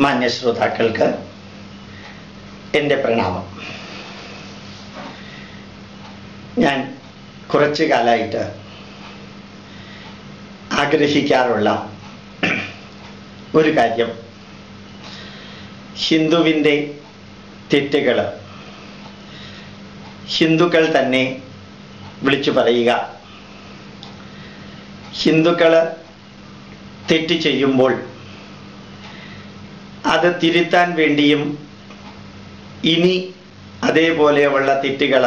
മാന്യശ്രോതാക്കൾക്ക് എൻ്റെ പ്രണാമം. ഞാൻ കുറച്ചു കാലമായിട്ട് ആഗ്രഹിക്കാറുള്ള ഒരു കാര്യം, ഹിന്ദുവിൻ്റെ തെറ്റുകൾ ഹിന്ദുക്കൾ തന്നെ വിളിച്ചു പറയുക. ഹിന്ദുക്കൾ തെറ്റ് ചെയ്യുമ്പോൾ അത് തിരുത്താൻ വേണ്ടിയും ഇനി അതേപോലെയുള്ള തെറ്റുകൾ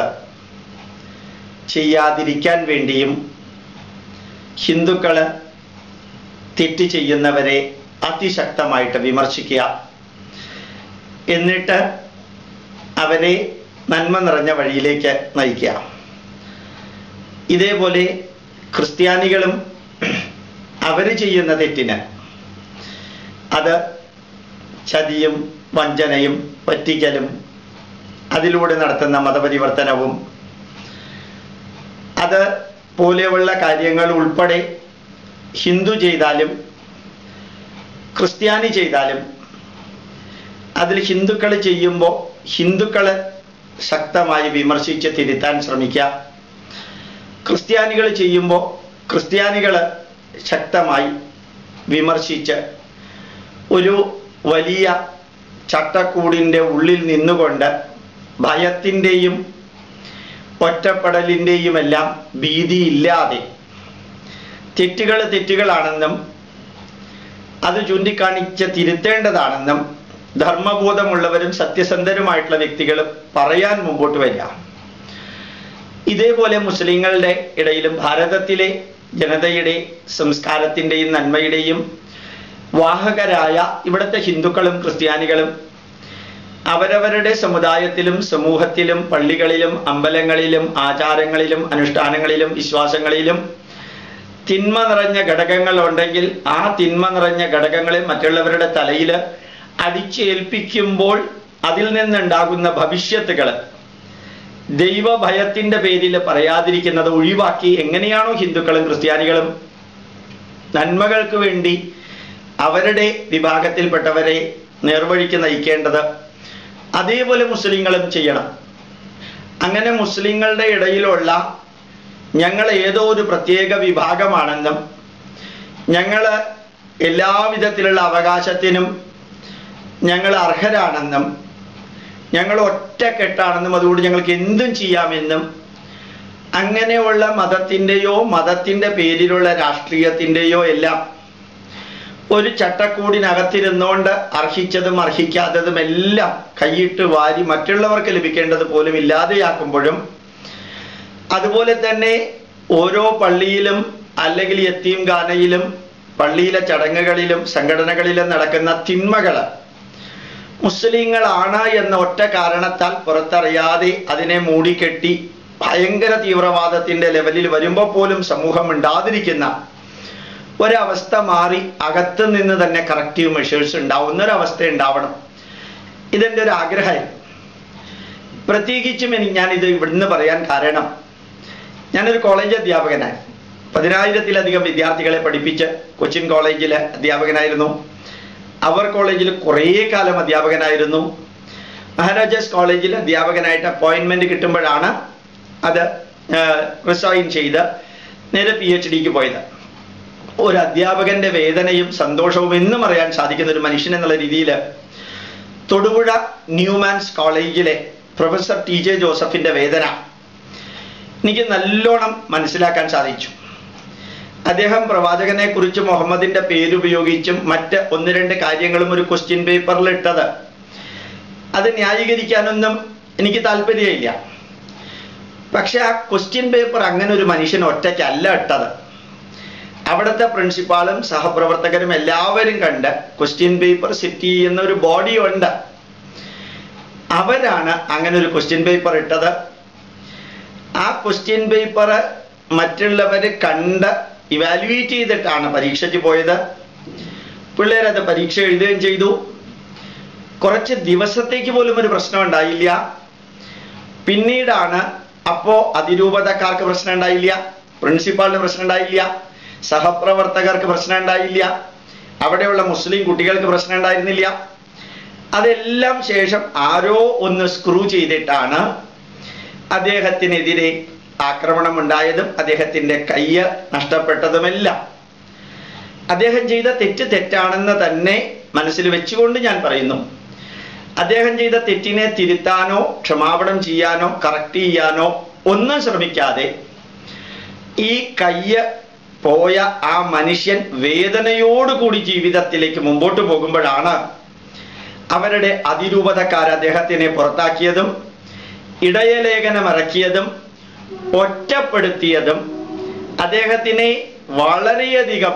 ചെയ്യാതിരിക്കാൻ വേണ്ടിയും ഹിന്ദുക്കൾ തെറ്റ് ചെയ്യുന്നവരെ അതിശക്തമായിട്ട് വിമർശിക്കുക, എന്നിട്ട് അവരെ നന്മ നിറഞ്ഞ വഴിയിലേക്ക് നയിക്കുക. ഇതേപോലെ ക്രിസ്ത്യാനികളും അവർ ചെയ്യുന്ന തെറ്റിന്, അത് ചതിയും വഞ്ചനയും പറ്റിക്കലും അതിലൂടെ നടത്തുന്ന മതപരിവർത്തനവും അത് പോലെയുള്ള കാര്യങ്ങൾ ഉൾപ്പെടെ ഹിന്ദു ചെയ്താലും ക്രിസ്ത്യാനി ചെയ്താലും അതിൽ ഹിന്ദുക്കൾ ചെയ്യുമ്പോൾ ഹിന്ദുക്കൾ ശക്തമായി വിമർശിച്ച് തിരുത്താൻ ശ്രമിക്കുക, ക്രിസ്ത്യാനികൾ ചെയ്യുമ്പോൾ ക്രിസ്ത്യാനികൾ ശക്തമായി വിമർശിച്ച് ഒരു വലിയ ചട്ടക്കൂടിൻ്റെ ഉള്ളിൽ നിന്നുകൊണ്ട് ഭയത്തിൻ്റെയും ഒറ്റപ്പെടലിൻ്റെയും എല്ലാം ഭീതിയില്ലാതെ തെറ്റുകൾ തെറ്റുകളാണെന്നും അത് ചൂണ്ടിക്കാണിച്ച് തിരുത്തേണ്ടതാണെന്നും ധർമ്മബോധമുള്ളവരും സത്യസന്ധരുമായിട്ടുള്ള വ്യക്തികളും പറയാൻ മുമ്പോട്ട് വരിക. ഇതേപോലെ മുസ്ലിങ്ങളുടെ ഇടയിലും ഭാരതത്തിലെ ജനതയുടെ സംസ്കാരത്തിൻ്റെയും നന്മയുടെയും വാഹകരായ ഇവിടുത്തെ ഹിന്ദുക്കളും ക്രിസ്ത്യാനികളും അവരവരുടെ സമുദായത്തിലും സമൂഹത്തിലും പള്ളികളിലും അമ്പലങ്ങളിലും ആചാരങ്ങളിലും അനുഷ്ഠാനങ്ങളിലും വിശ്വാസങ്ങളിലും തിന്മ നിറഞ്ഞ ഘടകങ്ങൾ ഉണ്ടെങ്കിൽ ആ തിന്മ നിറഞ്ഞ ഘടകങ്ങളെ മറ്റുള്ളവരുടെ തലയിൽ അടിച്ചേൽപ്പിക്കുമ്പോൾ അതിൽ നിന്നുണ്ടാകുന്ന ഭവിഷ്യത്തുകൾ ദൈവഭയത്തിൻ്റെ പേരിൽ പറയാതിരിക്കുന്നത് ഒഴിവാക്കി എങ്ങനെയാണോ ഹിന്ദുക്കളും ക്രിസ്ത്യാനികളും നന്മകൾക്ക് വേണ്ടി അവരുടെ വിഭാഗത്തിൽപ്പെട്ടവരെ നേർവഴിക്ക് നയിക്കേണ്ടത്, അതേപോലെ മുസ്ലിങ്ങളും ചെയ്യണം. അങ്ങനെ മുസ്ലിങ്ങളുടെ ഇടയിലുള്ള ഞങ്ങൾ ഏതോ ഒരു പ്രത്യേക വിഭാഗമാണെന്നും ഞങ്ങൾ എല്ലാവിധത്തിലുള്ള അവകാശത്തിനും ഞങ്ങൾ അർഹരാണെന്നും ഞങ്ങൾ ഒറ്റക്കെട്ടാണെന്നും അതുകൊണ്ട് ഞങ്ങൾക്ക് എന്തും ചെയ്യാമെന്നും അങ്ങനെയുള്ള മതത്തിൻ്റെയോ മതത്തിൻ്റെ പേരിലുള്ള രാഷ്ട്രീയത്തിൻ്റെയോ എല്ലാം ഒരു ചട്ടക്കൂടിനകത്തിരുന്നുകൊണ്ട് അർഹിച്ചതും അർഹിക്കാത്തതും എല്ലാം കൈയിട്ട് വാരി മറ്റുള്ളവർക്ക് ലഭിക്കേണ്ടത് പോലും ഇല്ലാതെയാക്കുമ്പോഴും, അതുപോലെ തന്നെ ഓരോ പള്ളിയിലും അല്ലെങ്കിൽ യത്തീംഖാനയിലും പള്ളിയിലെ ചടങ്ങുകളിലും സംഘടനകളിലും നടക്കുന്ന തിന്മകൾ മുസ്ലിങ്ങളാണ് എന്ന ഒറ്റ കാരണത്താൽ പുറത്തറിയാതെ അതിനെ മൂടിക്കെട്ടി ഭയങ്കര തീവ്രവാദത്തിൻ്റെ ലെവലിൽ വരുമ്പോൾ പോലും സമൂഹം ഉണ്ടാതിരിക്കുന്ന ഒരവസ്ഥ മാറി അകത്ത് നിന്ന് തന്നെ കറക്റ്റീവ് മെഷേഴ്സ് ഉണ്ടാവുന്ന ഒരവസ്ഥ ഉണ്ടാവണം. ഇതെൻ്റെ ഒരു ആഗ്രഹമായിരുന്നു. പ്രത്യേകിച്ചും ഞാനിത് ഇവിടുന്ന് പറയാൻ കാരണം, ഞാനൊരു കോളേജ് അധ്യാപകനായി 10,000-ലധികം വിദ്യാർത്ഥികളെ പഠിപ്പിച്ച് കൊച്ചിൻ കോളേജിലെ അധ്യാപകനായിരുന്നു. അവർ കോളേജിൽ കുറേ കാലം അധ്യാപകനായിരുന്നു. മഹാരാജാസ് കോളേജിൽ അധ്യാപകനായിട്ട് അപ്പോയിൻമെൻറ്റ് കിട്ടുമ്പോഴാണ് അത് റിസൈൻ ചെയ്ത് നേരെ PhDക്ക് പോയത്. ഒരു അധ്യാപകൻ്റെ വേദനയും സന്തോഷവും എന്നും അറിയാൻ സാധിക്കുന്ന ഒരു മനുഷ്യൻ എന്നുള്ള രീതിയിൽ തൊടുപുഴ ന്യൂമാൻസ് കോളേജിലെ പ്രൊഫസർ TJ ജോസഫിൻ്റെ വേദന എനിക്ക് നല്ലോണം മനസ്സിലാക്കാൻ സാധിച്ചു. അദ്ദേഹം പ്രവാചകനെ കുറിച്ച് മുഹമ്മദിൻ്റെ പേരുപയോഗിച്ചും മറ്റ് 1-2 കാര്യങ്ങളും ഒരു ക്വസ്റ്റ്യൻ പേപ്പറിൽ ഇട്ടത് അത് ന്യായീകരിക്കാനൊന്നും എനിക്ക് താല്പര്യമില്ല. പക്ഷെ ആ ക്വസ്റ്റ്യൻ പേപ്പർ അങ്ങനെ ഒരു മനുഷ്യൻ ഒറ്റയ്ക്കല്ല ഇട്ടത്. അവിടുത്തെ പ്രിൻസിപ്പാളും സഹപ്രവർത്തകരും എല്ലാവരും കണ്ട് ക്വസ്റ്റ്യൻ പേപ്പർ സെറ്റ് ചെയ്യുന്ന ഒരു ബോഡി ഉണ്ട്. അവരാണ് അങ്ങനെ ഒരു ക്വസ്റ്റ്യൻ പേപ്പർ ഇട്ടത്. ആ ക്വസ്റ്റ്യൻ പേപ്പർ മറ്റുള്ളവർ കണ്ട് ഇവാലുവേറ്റ് ചെയ്തിട്ടാണ് പരീക്ഷയ്ക്ക് പോയത്. പിള്ളേരത് പരീക്ഷ എഴുതുകയും ചെയ്തു. കുറച്ച് ദിവസത്തേക്ക് പോലും ഒരു പ്രശ്നം ഉണ്ടായില്ല. പിന്നീടാണ് അപ്പോൾ അതിരൂപതക്കാർക്ക് പ്രശ്നം ഉണ്ടായില്ല, പ്രിൻസിപ്പാളിന് പ്രശ്നം ഉണ്ടായില്ല, സഹപ്രവർത്തകർക്ക് പ്രശ്നം ഉണ്ടായില്ല, അവിടെയുള്ള മുസ്ലിം കുട്ടികൾക്ക് പ്രശ്നം ഉണ്ടായിരുന്നില്ല. അതെല്ലാം ശേഷം ആരോ ഒന്ന് സ്ക്രൂ ചെയ്തിട്ടാണ് അദ്ദേഹത്തിനെതിരെ ആക്രമണം ഉണ്ടായതും അദ്ദേഹത്തിൻ്റെ കയ്യ് നഷ്ടപ്പെട്ടതുമെല്ലാം. അദ്ദേഹം ചെയ്ത തെറ്റ് തെറ്റാണെന്ന് തന്നെ മനസ്സിൽ വെച്ചുകൊണ്ട് ഞാൻ പറയുന്നു. അദ്ദേഹം ചെയ്ത തെറ്റിനെ തിരുത്താനോ ക്ഷമാപണം ചെയ്യാനോ കറക്റ്റ് ചെയ്യാനോ ഒന്നും ശ്രമിക്കാതെ ഈ കയ്യ് പോയ ആ മനുഷ്യൻ വേദനയോടുകൂടി ജീവിതത്തിലേക്ക് മുമ്പോട്ട് പോകുമ്പോഴാണ് അവരുടെ അതിരൂപതക്കാർ അദ്ദേഹത്തിനെ പുറത്താക്കിയതും ഇടയലേഖനം ഇറക്കിയതും ഒറ്റപ്പെടുത്തിയതും അദ്ദേഹത്തിനെ വളരെയധികം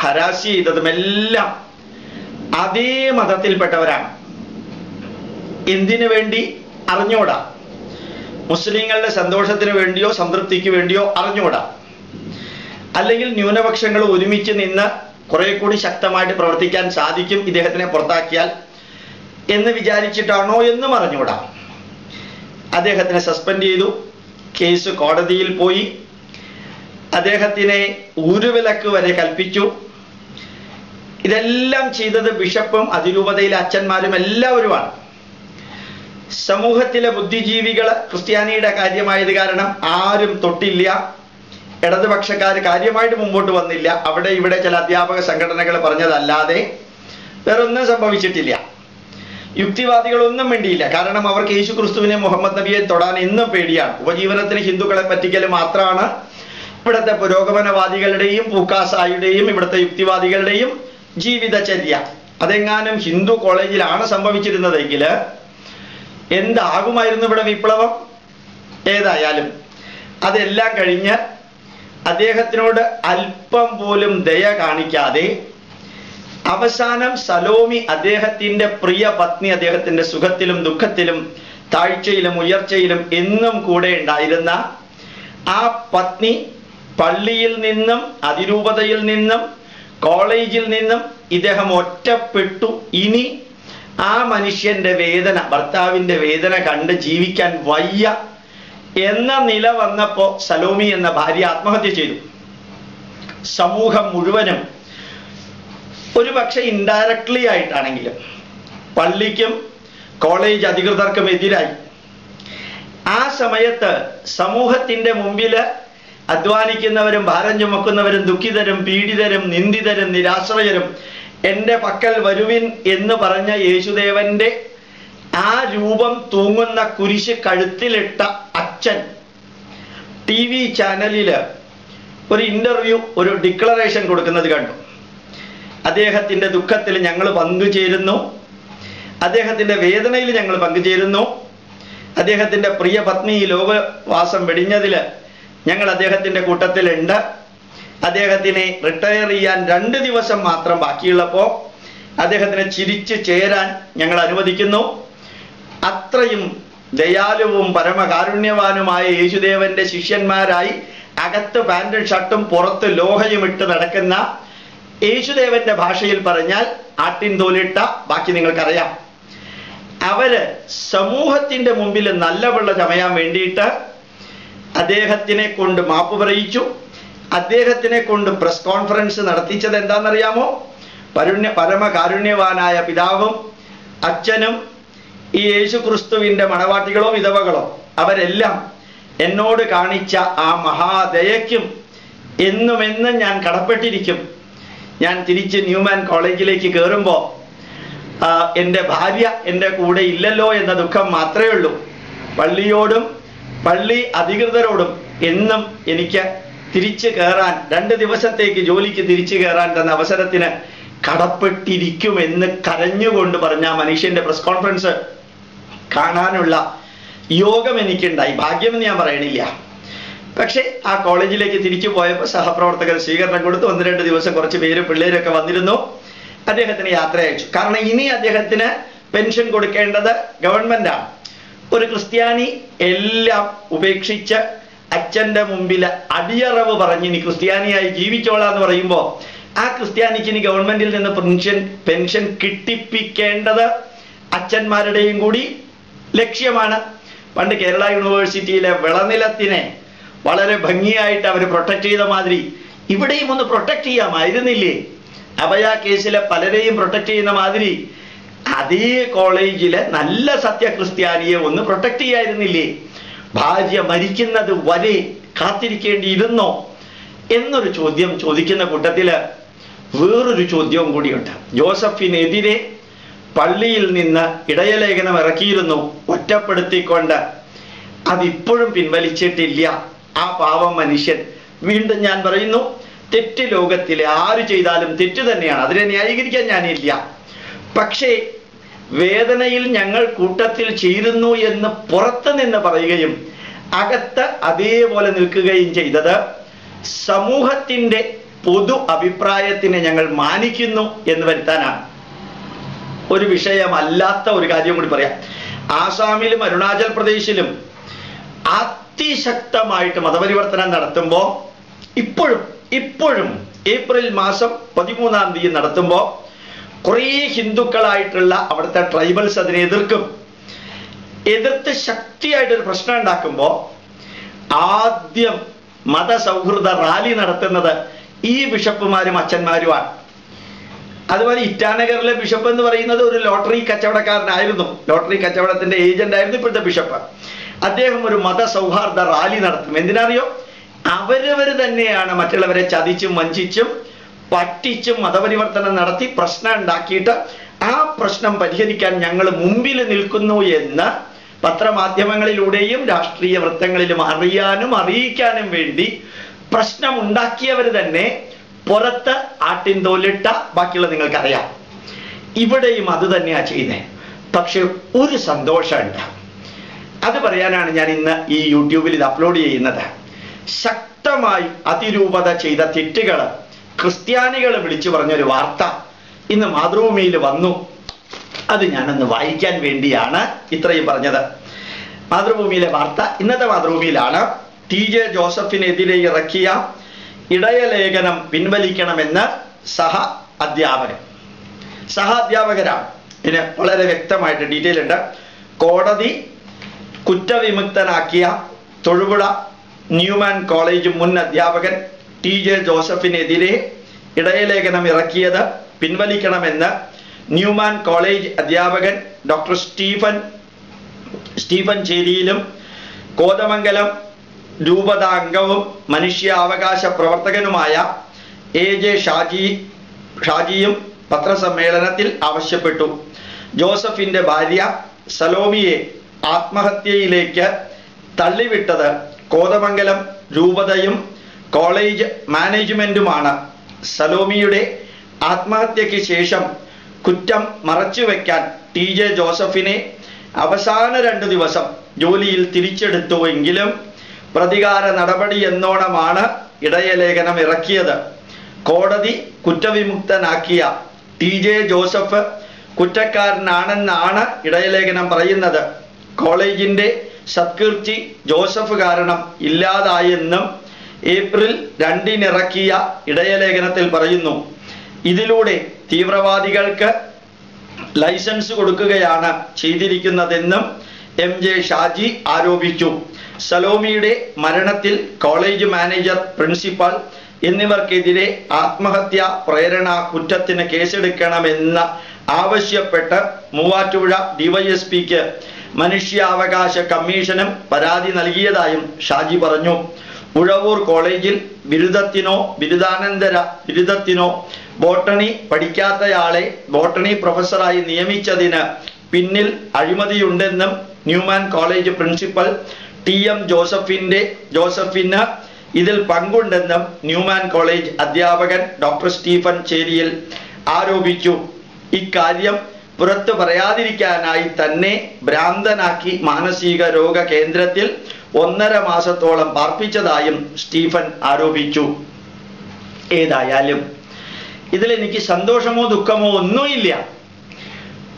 ഹരാസ് ചെയ്തതുമെല്ലാം അതേ മതത്തിൽപ്പെട്ടവരാണ്. എന്തിനു വേണ്ടി അറിഞ്ഞൂടാ. മുസ്ലിങ്ങളുടെ സന്തോഷത്തിന് വേണ്ടിയോ സംതൃപ്തിക്ക് വേണ്ടിയോ അറിഞ്ഞൂടാ. അല്ലെങ്കിൽ ന്യൂനപക്ഷങ്ങൾ ഒരുമിച്ച് നിന്ന് കുറെ കൂടി ശക്തമായിട്ട് പ്രവർത്തിക്കാൻ സാധിക്കും ഇദ്ദേഹത്തിനെ പുറത്താക്കിയാൽ എന്ന് വിചാരിച്ചിട്ടാണോ എന്നും അറിഞ്ഞൂടാ. അദ്ദേഹത്തിനെ സസ്പെൻഡ് ചെയ്തു. കേസ് കോടതിയിൽ പോയി. അദ്ദേഹത്തിനെ ഊരുവിലക്ക് വരെ കൽപ്പിച്ചു. ഇതെല്ലാം ചെയ്തത് ബിഷപ്പും അതിരൂപതയിലെ അച്ഛന്മാരും എല്ലാവരുമാണ്. സമൂഹത്തിലെ ബുദ്ധിജീവികൾ ക്രിസ്ത്യാനിയുടെ കാര്യമായത് കാരണം ആരും തൊട്ടില്ല. ഇടതുപക്ഷക്കാർ കാര്യമായിട്ട് മുമ്പോട്ട് വന്നില്ല. അവിടെ ഇവിടെ ചില അധ്യാപക സംഘടനകൾ പറഞ്ഞതല്ലാതെ വേറൊന്നും സംഭവിച്ചിട്ടില്ല. യുക്തിവാദികളൊന്നും വേണ്ടിയില്ല. കാരണം അവർക്ക് യേശു ക്രിസ്തുവിനെ മുഹമ്മദ് നബിയെ തൊടാൻ എന്നും പേടിയാണ്. ഉപജീവനത്തിന് ഹിന്ദുക്കളെ പറ്റിക്കൽ മാത്രമാണ് ഇവിടുത്തെ പുരോഗമനവാദികളുടെയും പൂക്കാസായുടെയും ഇവിടുത്തെ യുക്തിവാദികളുടെയും ജീവിതചര്യ. അതെങ്ങാനും ഹിന്ദു കോളേജിലാണ് സംഭവിച്ചിരുന്നതെങ്കിൽ എന്താകുമായിരുന്നു ഇവിടെ വിപ്ലവം? ഏതായാലും അതെല്ലാം കഴിഞ്ഞ് അദ്ദേഹത്തിനോട് അല്പം പോലും ദയ കാണിക്കാതെ അവസാനം സലോമി, അദ്ദേഹത്തിൻ്റെ പ്രിയ പത്നി, അദ്ദേഹത്തിൻ്റെ സുഖത്തിലും ദുഃഖത്തിലും താഴ്ചയിലും ഉയർച്ചയിലും എന്നും കൂടെ ഉണ്ടായിരുന്ന ആ പത്നി പള്ളിയിൽ നിന്നും അതിരൂപതയിൽ നിന്നും കോളേജിൽ നിന്നും ഇദ്ദേഹം ഒറ്റപ്പെട്ടു. ഇനി ആ മനുഷ്യന്റെ വേദന, ഭർത്താവിൻ്റെ വേദന കണ്ട് ജീവിക്കാൻ വയ്യ എന്ന നില വന്നപ്പോ സലോമി എന്ന ഭാര്യ ആത്മഹത്യ ചെയ്തു. സമൂഹം മുഴുവനും ഒരു പക്ഷെ ഇൻഡയറക്ട്ലി ആയിട്ടാണെങ്കിലും പള്ളിക്കും കോളേജ് അധികൃതർക്കും എതിരായി. ആ സമയത്ത് സമൂഹത്തിൻ്റെ മുമ്പിൽ അധ്വാനിക്കുന്നവരും ഭാരം ചുമക്കുന്നവരും ദുഃഖിതരും പീഡിതരും നിന്ദിതരും നിരാശ്രയരും എൻ്റെ പക്കൽ വരുവിൻ എന്ന് പറഞ്ഞ യേശുദേവന്റെ ആ രൂപം തൂങ്ങുന്ന കുരിശ് കഴുത്തിലിട്ട അച്ഛൻ TV ചാനലിൽ ഒരു ഇന്റർവ്യൂ, ഒരു ഡിക്ലറേഷൻ കൊടുക്കുന്നത് കണ്ടു. അദ്ദേഹത്തിൻ്റെ ദുഃഖത്തിൽ ഞങ്ങൾ പങ്കുചേരുന്നു, അദ്ദേഹത്തിൻ്റെ വേദനയിൽ ഞങ്ങൾ പങ്കുചേരുന്നു, അദ്ദേഹത്തിൻ്റെ പ്രിയ പത്നി ലോകവാസം വെടിഞ്ഞതിൽ ഞങ്ങൾ അദ്ദേഹത്തിൻ്റെ കൂട്ടത്തിലുണ്ട്, അദ്ദേഹത്തിനെ റിട്ടയർ ചെയ്യാൻ 2 ദിവസം മാത്രം ബാക്കിയുള്ളപ്പോൾ അദ്ദേഹത്തിനെ ചിരിച്ചു ചേരാൻ ഞങ്ങൾ അനുവദിക്കുന്നു. അത്രയും ദയാലുവും പരമകാരുണ്യവാനുമായ യേശുദേവന്റെ ശിഷ്യന്മാരായി അകത്ത് പാന്റും ഷർട്ടും പുറത്ത് ലോഹയും ഇട്ട് നടക്കുന്ന യേശുദേവന്റെ ഭാഷയിൽ പറഞ്ഞാൽ ആട്ടിൻ തോലിട്ട, ബാക്കി നിങ്ങൾക്കറിയാം, അവര് സമൂഹത്തിന്റെ മുമ്പിൽ നല്ല വെള്ള ചമയാൻ വേണ്ടിയിട്ട് അദ്ദേഹത്തിനെ കൊണ്ട് മാപ്പ് പറയിച്ചു. അദ്ദേഹത്തിനെ കൊണ്ട് പ്രസ് കോൺഫറൻസ് നടത്തിച്ചത് എന്താണെന്നറിയാമോ? പരമകാരുണ്യവാനായ പിതാവും അച്ഛനും ഈ യേശു ക്രിസ്തുവിൻ്റെ മണവാട്ടികളോ വിധവകളോ അവരെല്ലാം എന്നോട് കാണിച്ച ആ മഹാദയയ്ക്കും എന്നുമെന്നും ഞാൻ കടപ്പെട്ടിരിക്കും. ഞാൻ തിരിച്ച് ന്യൂമാൻ കോളേജിലേക്ക് കയറുമ്പോൾ എൻ്റെ ഭാര്യ എൻ്റെ കൂടെ ഇല്ലല്ലോ എന്ന ദുഃഖം മാത്രമേ ഉള്ളൂ. പള്ളിയോടും പള്ളി അധികൃതരോടും എന്നും എനിക്ക് തിരിച്ചു കയറാൻ 2 ദിവസത്തേക്ക് ജോലിക്ക് തിരിച്ചു കയറാൻ തന്ന അവസരത്തിന് കടപ്പെട്ടിരിക്കുമെന്ന് കരഞ്ഞുകൊണ്ട് പറഞ്ഞ മനുഷ്യന്റെ പ്രസ് കോൺഫറൻസ് കാണാനുള്ള യോഗം എനിക്കുണ്ടായി. ഭാഗ്യമെന്ന് ഞാൻ പറയണില്ല. പക്ഷെ ആ കോളേജിലേക്ക് തിരിച്ചു പോയപ്പോൾ സഹപ്രവർത്തകർ സ്വീകരണം കൊടുത്ത് 1-2 ദിവസം കുറച്ച് പേര് പിള്ളേരൊക്കെ വന്നിരുന്നു. അദ്ദേഹത്തിന് യാത്ര അയച്ചു. കാരണം ഇനി അദ്ദേഹത്തിന് പെൻഷൻ കൊടുക്കേണ്ടത് ഗവൺമെന്റാണ്. ഒരു ക്രിസ്ത്യാനി എല്ലാം ഉപേക്ഷിച്ച് അച്ഛൻ്റെ മുമ്പിൽ അടിയറവ് പറഞ്ഞ് ഇനി ക്രിസ്ത്യാനിയായി ജീവിച്ചോളാന്ന് പറയുമ്പോൾ ആ ക്രിസ്ത്യാനിക്ക് ഇനി ഗവൺമെന്റിൽ നിന്ന് പെൻഷൻ കിട്ടിപ്പിക്കേണ്ടത് അച്ഛന്മാരുടെയും കൂടി ലക്ഷ്യമാണ്. പണ്ട് കേരള യൂണിവേഴ്സിറ്റിയിലെ വിളനിലത്തിനെ വളരെ ഭംഗിയായിട്ട് അവർ പ്രൊട്ടക്ട് ചെയ്ത മാതിരി ഇവിടെയും ഒന്ന് പ്രൊട്ടക്ട് ചെയ്യാമായിരുന്നില്ലേ? അഭയ കേസിലെ പലരെയും പ്രൊട്ടക്ട് ചെയ്യുന്ന മാതിരി അതേ കോളേജിലെ നല്ല സത്യക്രിസ്ത്യാനിയെ ഒന്ന് പ്രൊട്ടക്ട് ചെയ്യായിരുന്നില്ലേ? ഭാര്യ മരിക്കുന്നത് വരെ കാത്തിരിക്കേണ്ടിയിരുന്നോ എന്നൊരു ചോദ്യം ചോദിക്കുന്ന കൂട്ടത്തില് വേറൊരു ചോദ്യവും കൂടിയുണ്ട്. ജോസഫിനെതിരെ പള്ളിയിൽ നിന്ന് ഇടയലേഖനം ഇറക്കിയിരുന്നു, ഒറ്റപ്പെടുത്തിക്കൊണ്ട്. അതിപ്പോഴും പിൻവലിച്ചിട്ടില്ല ആ പാവം മനുഷ്യൻ. വീണ്ടും ഞാൻ പറയുന്നു, തെറ്റ് ലോകത്തിലെ ആര് ചെയ്താലും തെറ്റ് തന്നെയാണ്, അതിനെ ന്യായീകരിക്കാൻ ഞാനില്ല. പക്ഷേ വേദനയിൽ ഞങ്ങൾ കൂട്ടത്തിൽ ചേരുന്നു എന്ന് പുറത്ത് നിന്ന് പറയുകയും അകത്ത് അതേപോലെ നിൽക്കുകയും ചെയ്തത് സമൂഹത്തിന്റെ പൊതു അഭിപ്രായത്തിനെ ഞങ്ങൾ മാനിക്കുന്നു എന്ന് വരുത്താനാണ്. ഒരു വിഷയമല്ലാത്ത ഒരു കാര്യം കൂടി പറയാം. ആസാമിലും അരുണാചൽ പ്രദേശിലും അതിശക്തമായിട്ട് മതപരിവർത്തനം നടത്തുമ്പോൾ ഇപ്പോഴും ഏപ്രിൽ മാസം 13-ാം തീയതി നടത്തുമ്പോൾ കുറേ ഹിന്ദുക്കളായിട്ടുള്ള അവിടുത്തെ ട്രൈബൽസ് അതിനെ എതിർത്ത് ശക്തിയായിട്ടൊരു പ്രശ്നം ഉണ്ടാക്കുമ്പോൾ ആദ്യം മതസൗഹൃദ റാലി നടത്തുന്നത് ഈ ബിഷപ്പുമാരും അച്ഛന്മാരുമാണ്. അതുപോലെ ഇറ്റാനഗറിലെ ബിഷപ്പ് എന്ന് പറയുന്നത് ഒരു ലോട്ടറി കച്ചവടക്കാരനായിരുന്നു, ലോട്ടറി കച്ചവടത്തിന്റെ ഏജന്റ് ആയിരുന്നു ഇപ്പോഴത്തെ ബിഷപ്പ്. അദ്ദേഹം ഒരു മതസൗഹാർദ്ദ റാലി നടത്തും. എന്തിനറിയോ? അവരവർ തന്നെയാണ് മറ്റുള്ളവരെ ചതിച്ചും വഞ്ചിച്ചും പറ്റിച്ചും മതപരിവർത്തനം നടത്തി പ്രശ്നം ഉണ്ടാക്കിയിട്ട് ആ പ്രശ്നം പരിഹരിക്കാൻ ഞങ്ങൾ മുമ്പിൽ നിൽക്കുന്നു എന്ന് പത്രമാധ്യമങ്ങളിലൂടെയും രാഷ്ട്രീയ വൃത്തങ്ങളിലും അറിയാനും അറിയിക്കാനും വേണ്ടി പ്രശ്നം ഉണ്ടാക്കിയവർ തന്നെ പുറത്ത് ആട്ടിൻതോലിട്ട ബാക്കിയുള്ള നിങ്ങൾക്കറിയാം. ഇവിടെയും അത് തന്നെയാ ചെയ്യുന്നത്. പക്ഷെ ഒരു സന്തോഷമുണ്ട്, അത് പറയാനാണ് ഞാൻ ഇന്ന് ഈ യൂട്യൂബിൽ ഇത് അപ്ലോഡ് ചെയ്യുന്നത്. ശക്തമായി അതിരൂപത ചെയ്ത തെറ്റുകൾ ക്രിസ്ത്യാനികൾ വിളിച്ചു പറഞ്ഞൊരു വാർത്ത ഇന്ന് മാതൃഭൂമിയിൽ വന്നു. അത് ഞാനൊന്ന് വായിക്കാൻ വേണ്ടിയാണ് ഇത്രയും പറഞ്ഞത്. മാതൃഭൂമിയിലെ വാർത്ത ഇന്നത്തെ മാതൃഭൂമിയിലാണ്. TJ ജോസഫിനെതിരെ ഇറക്കിയ ഇടയലേഖനം പിൻവലിക്കണമെന്ന് സഹ അധ്യാപകരാണ്. ഇതിന് വളരെ വ്യക്തമായിട്ട് ഡീറ്റെയിൽ ഉണ്ട്. കോടതി കുറ്റവിമുക്തനാക്കിയ തൊഴുപുഴ ന്യൂമാൻ കോളേജ് മുൻ അധ്യാപകൻ TJ ജോസഫിനെതിരെ ഇടയലേഖനം ഇറക്കിയത് പിൻവലിക്കണമെന്ന് ന്യൂമാൻ കോളേജ് അധ്യാപകൻ ഡോക്ടർ സ്റ്റീഫൻ ചേരിയിലും കോതമംഗലം രൂപത അംഗവും മനുഷ്യാവകാശ പ്രവർത്തകനുമായ AJ ഷാജിയും പത്രസമ്മേളനത്തിൽ ആവശ്യപ്പെട്ടു. ജോസഫിന്റെ ഭാര്യ സലോമിയെ ആത്മഹത്യയിലേക്ക് തള്ളിവിട്ടത് കോതമംഗലം രൂപതയും കോളേജ് മാനേജ്മെന്റുമാണ്. സലോമിയുടെ ആത്മഹത്യയ്ക്ക് ശേഷം കുറ്റം മറച്ചുവെക്കാൻ TJ ജോസഫിനെ അവസാന 2 ദിവസം ജോലിയിൽ തിരിച്ചെടുത്തുവെങ്കിലും പ്രതികാര നടപടി എന്നോണമാണ് ഇടയലേഖനം ഇറക്കിയത്. കോടതി കുറ്റവിമുക്തനാക്കിയ TJ ജോസഫ് കുറ്റക്കാരനാണെന്നാണ് ഇടയലേഖനം പറയുന്നത്. കോളേജിന്റെ സത്കീർത്തി ജോസഫ് കാരണം ഇല്ലാതായെന്നും ഏപ്രിൽ 2-ന് ഇറക്കിയ ഇടയലേഖനത്തിൽ പറയുന്നു. ഇതിലൂടെ തീവ്രവാദികൾക്ക് ലൈസൻസ് കൊടുക്കുകയാണ് ചെയ്തിരിക്കുന്നതെന്നും MJ ഷാജി ആരോപിച്ചു. സലോമിയുടെ മരണത്തിൽ കോളേജ് മാനേജർ, പ്രിൻസിപ്പൽ എന്നിവർക്കെതിരെ ആത്മഹത്യാ പ്രേരണ കുറ്റത്തിന് കേസെടുക്കണമെന്ന് ആവശ്യപ്പെട്ട് മൂവാറ്റുപുഴ DYSPക്ക് മനുഷ്യാവകാശ കമ്മീഷനും പരാതി നൽകിയതായും ഷാജി പറഞ്ഞു. ഉഴവൂർ കോളേജിൽ ബിരുദത്തിനോ ബിരുദാനന്തര ബിരുദത്തിനോ ബോട്ടണി പഠിക്കാത്തയാളെ ബോട്ടണി പ്രൊഫസറായി നിയമിച്ചതിന് പിന്നിൽ അഴിമതിയുണ്ടെന്നും ന്യൂമാൻ കോളേജ് പ്രിൻസിപ്പൽ TM ജോസഫിന് ഇതിൽ പങ്കുണ്ടെന്നും ന്യൂമാൻ കോളേജ് അധ്യാപകൻ ഡോക്ടർ സ്റ്റീഫൻ ചേരിയിൽ ആരോപിച്ചു. ഇക്കാര്യം പുറത്തു പറയാതിരിക്കാനായി തന്നെ ഭ്രാന്തനാക്കി മാനസിക രോഗ കേന്ദ്രത്തിൽ 1.5 മാസത്തോളം പാർപ്പിച്ചതായും സ്റ്റീഫൻ ആരോപിച്ചു. ഏതായാലും ഇതിലെനിക്ക് സന്തോഷമോ ദുഃഖമോ ഒന്നുമില്ല.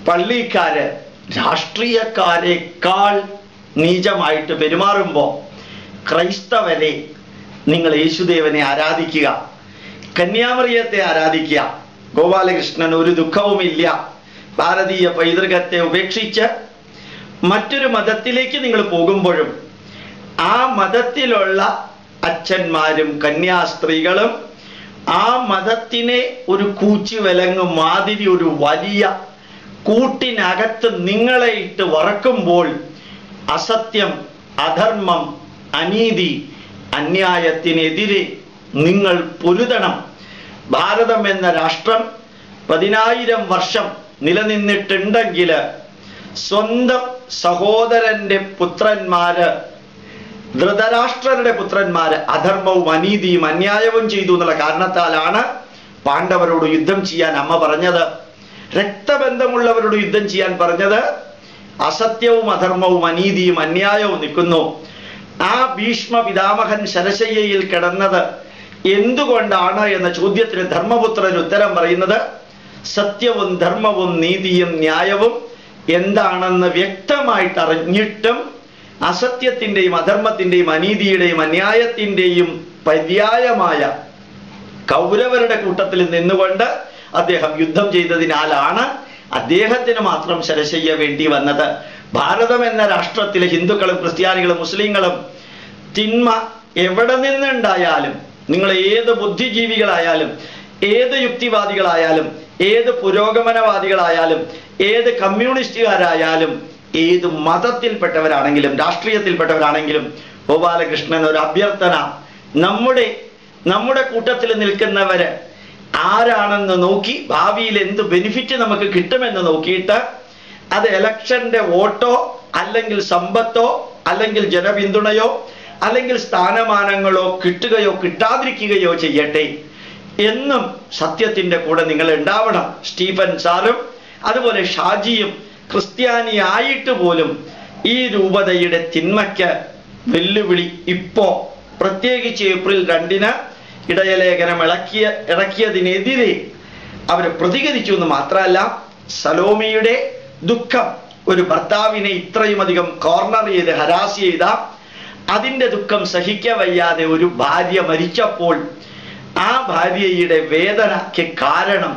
പള്ളിക്കാര് രാഷ്ട്രീയക്കാരെക്കാൾ നീചമായിട്ട് പെരുമാറുമ്പോൾ ക്രൈസ്തവരെ നിങ്ങൾ യേശുദേവനെ ആരാധിക്കുക, കന്യാമറിയത്തെ ആരാധിക്കുക. ഗോപാലകൃഷ്ണൻ ഒരു ദുഃഖവുമില്ല. ഭാരതീയ പൈതൃകത്തെ ഉപേക്ഷിച്ച് മറ്റൊരു മതത്തിലേക്ക് നിങ്ങൾ പോകുമ്പോഴും ആ മതത്തിലുള്ള അച്ഛന്മാരും കന്യാസ്ത്രീകളും ആ മതത്തിനെ ഒരു കൂച്ചുവിലങ്ങ് മാതിരി ഒരു വലിയ കൂട്ടിനകത്ത് നിങ്ങളെ ഇട്ട് വറക്കുമ്പോൾ അസത്യം, അധർമ്മം, അനീതി, അന്യായത്തിനെതിരെ നിങ്ങൾ പൊരുതണം. ഭാരതം എന്ന രാഷ്ട്രം 10,000 വർഷം നിലനിന്നിട്ടുണ്ടെങ്കിൽ സ്വന്തം സഹോദരന്റെ പുത്രന്മാര്, ധൃതരാഷ്ട്രരുടെ പുത്രന്മാര് അധർമ്മവും അനീതിയും അന്യായവും ചെയ്തു എന്നുള്ള കാരണത്താലാണ് പാണ്ഡവരോട് യുദ്ധം ചെയ്യാൻ അമ്മ പറഞ്ഞത്. രക്തബന്ധമുള്ളവരോട് യുദ്ധം ചെയ്യാൻ പറഞ്ഞത് അസത്യവും അധർമ്മവും അനീതിയും അന്യായവും നിൽക്കുന്നു. ആ ഭീഷ്മ പിതാമഹൻ ശരശയ്യയിൽ കിടന്നത് എന്തുകൊണ്ടാണ് എന്ന ചോദ്യത്തിന് ധർമ്മപുത്രൻ ഉത്തരം പറയുന്നത് സത്യവും ധർമ്മവും നീതിയും ന്യായവും എന്താണെന്ന് വ്യക്തമായിട്ട് അറിഞ്ഞിട്ടും അസത്യത്തിന്റെയും അധർമ്മത്തിന്റെയും അനീതിയുടെയും അന്യായത്തിന്റെയും പര്യായമായ കൗരവരുടെ കൂട്ടത്തിൽ നിന്നുകൊണ്ട് അദ്ദേഹം യുദ്ധം ചെയ്തതിനാലാണ് അദ്ദേഹത്തിന് മാത്രം ശരശയ്യ വേണ്ടി വന്നത്. ഭാരതം എന്ന രാഷ്ട്രത്തിലെ ഹിന്ദുക്കളും ക്രിസ്ത്യാനികളും മുസ്ലിങ്ങളും തിന്മ എവിടെ നിന്നുണ്ടായാലും, നിങ്ങൾ ഏത് ബുദ്ധിജീവികളായാലും, ഏത് യുക്തിവാദികളായാലും, ഏത് പുരോഗമനവാദികളായാലും, ഏത് കമ്മ്യൂണിസ്റ്റുകാരായാലും, ഏത് മതത്തിൽപ്പെട്ടവരാണെങ്കിലും രാഷ്ട്രീയത്തിൽപ്പെട്ടവരാണെങ്കിലും ഗോപാലകൃഷ്ണൻ ഒരു അഭ്യർത്ഥന, നമ്മുടെ കൂട്ടത്തിൽ നിൽക്കുന്നവര് ആരാണെന്ന് നോക്കി ഭാവിയിൽ എന്ത് ബെനിഫിറ്റ് നമുക്ക് കിട്ടുമെന്ന് നോക്കിയിട്ട് അത് ഇലക്ഷന്റെ വോട്ടോ അല്ലെങ്കിൽ സമ്പത്തോ അല്ലെങ്കിൽ ജനപിന്തുണയോ അല്ലെങ്കിൽ സ്ഥാനമാനങ്ങളോ കിട്ടുകയോ കിട്ടാതിരിക്കുകയോ ചെയ്യട്ടെ, എന്നും സത്യത്തിന്റെ കൂടെ നിങ്ങൾ ഉണ്ടാവണം. സ്റ്റീഫൻ സാറും അതുപോലെ ഷാജിയും ക്രിസ്ത്യാനിയായിട്ട് പോലും ഈ രൂപതയുടെ തിന്മയ്ക്ക് വെല്ലുവിളി ഇപ്പോ പ്രത്യേകിച്ച് ഏപ്രിൽ 2-ന് ഇടയലേഖനം ഇറക്കിയതിനെതിരെ അവർ പ്രതികരിച്ചു എന്ന് മാത്രമല്ല, സലോമിയുടെ ദുഃഖം, ഒരു ഭർത്താവിനെ ഇത്രയും അധികം കോർണർ ചെയ്ത് ഹരാസ് ചെയ്ത അതിൻ്റെ ദുഃഖം സഹിക്കവയ്യാതെ ഒരു ഭാര്യ മരിച്ചപ്പോൾ ആ ഭാര്യയുടെ വേദനയ്ക്ക് കാരണം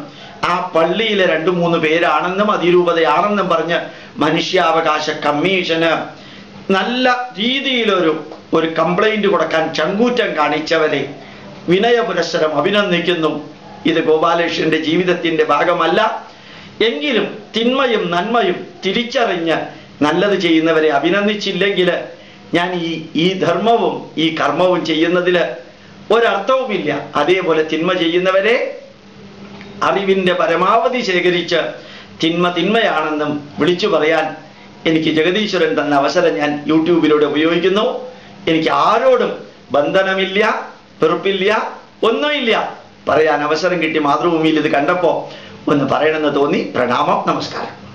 ആ പള്ളിയിലെ 2-3 പേരാണെന്നും അതിരൂപതയാണെന്നും പറഞ്ഞ് മനുഷ്യാവകാശ കമ്മീഷന് നല്ല രീതിയിലൊരു കംപ്ലൈന്റ് കൊടുക്കാൻ ചങ്കൂറ്റം കാണിച്ചവരെ വിനയപുരസ്സരം അഭിനന്ദിക്കുന്നു. ഇത് ഗോപാലകൃഷ്ണന്റെ ജീവിതത്തിന്റെ ഭാഗമല്ല എങ്കിലും തിന്മയും നന്മയും തിരിച്ചറിഞ്ഞ് നല്ലത് ചെയ്യുന്നവരെ അഭിനന്ദിച്ചില്ലെങ്കിൽ ഞാൻ ഈ ധർമ്മവും ഈ കർമ്മവും ചെയ്യുന്നതിൽ ഒരർത്ഥവുമില്ല. അതേപോലെ തിന്മ ചെയ്യുന്നവരെ അറിവിന്റെ പരമാവധി ശേഖരിച്ച് തിന്മയാണെന്നും വിളിച്ചു പറയാൻ എനിക്ക് ജഗദീശ്വരൻ തന്ന അവസരം ഞാൻ യൂട്യൂബിലൂടെ ഉപയോഗിക്കുന്നു. എനിക്ക് ആരോടും ബന്ധനമില്ല, വെറുപ്പില്ല, ഒന്നുമില്ല. പറയാൻ അവസരം കിട്ടി മാതൃഭൂമിയിൽ ഇത് കണ്ടപ്പോ ഒന്ന് പറയണമെന്ന് തോന്നി. പ്രണാമം, നമസ്കാരം.